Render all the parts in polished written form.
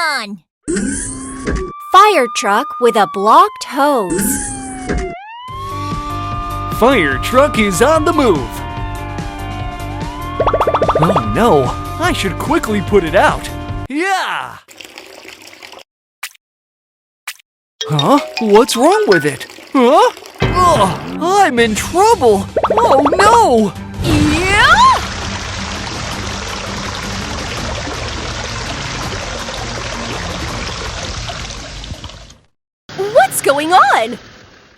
on! Fire truck with a blocked hose. Fire truck is on the move. Oh no, I should quickly put it out. Yeah! Huh? What's wrong with it? Huh? Oh, I'm in trouble. Oh no! Yeah! What's going on?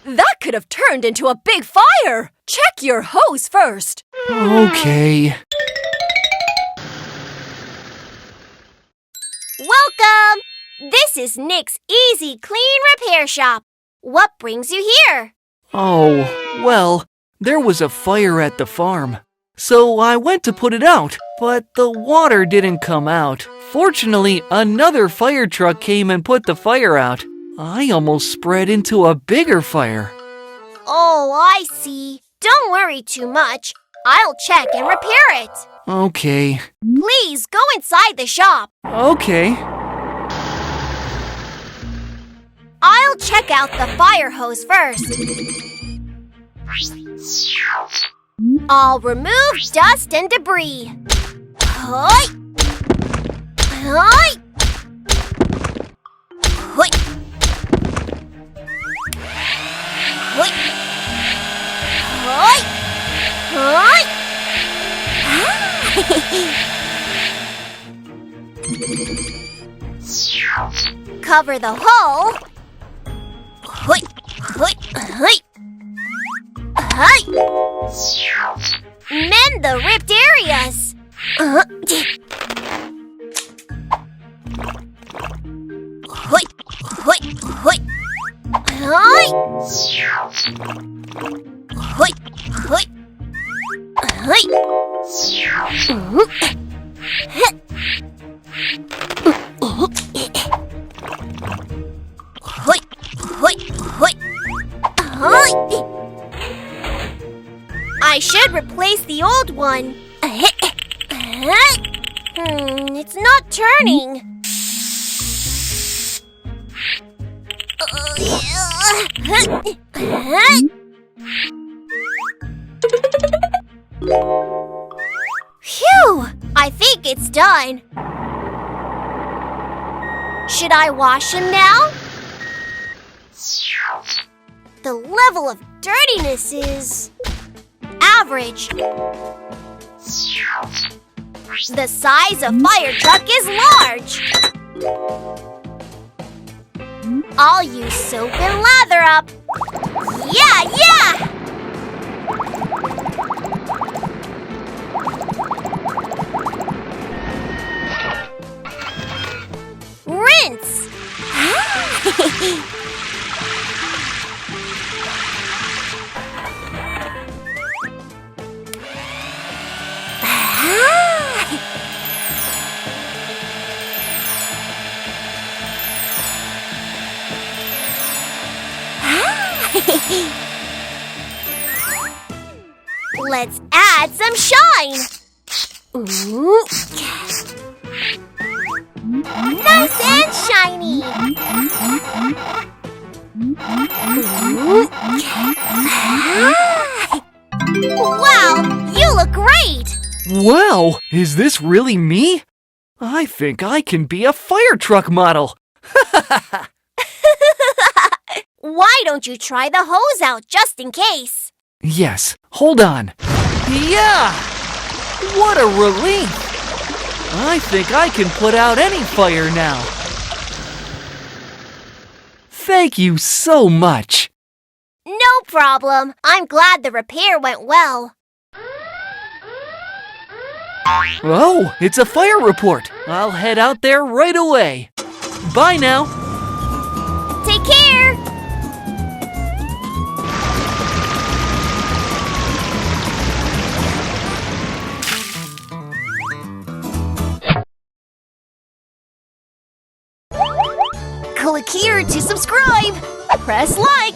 That could have turned into a big fire. Check your hose first. Okay. Welcome! This is Nick's Easy Clean Repair Shop. What brings you here? Oh, well, there was a fire at the farm. So I went to put it out, but the water didn't come out. Fortunately, another fire truck came and put the fire out. I almost spread into a bigger fire. Oh, I see. Don't worry too much. I'll check and repair it. Okay. Please go inside the shop. Okay. I'll check out the fire hose first. I'll remove dust and debris. Hoi! Hoi! Hoi! Hoi! Hoi! Hoi! Cover the hole. Hoi! Hoi! Hoi! Hoi! Mend the ripped areas. Hoi! Hoi! Hoi! Hoi! Hoi! Hoi! Hoi! Hoi! Hoi! Hoi! Hoi! I should replace the old one. It's not turning. Phew! I think it's done. Should I wash him now? The level of dirtiness is average. The size of fire truck is large. I'll use soap and lather up. Yeah, yeah! Rinse! Let's add some shine. Ooh. Nice and shiny. Ooh. Wow, you look great. Wow, is this really me? I think I can be a fire truck model. Why don't you try the hose out just in case? Yes, hold on. Yeah! What a relief! I think I can put out any fire now. Thank you so much. No problem. I'm glad the repair went well. Oh, it's a fire report. I'll head out there right away. Bye now. Take care. Click here to subscribe. Press like.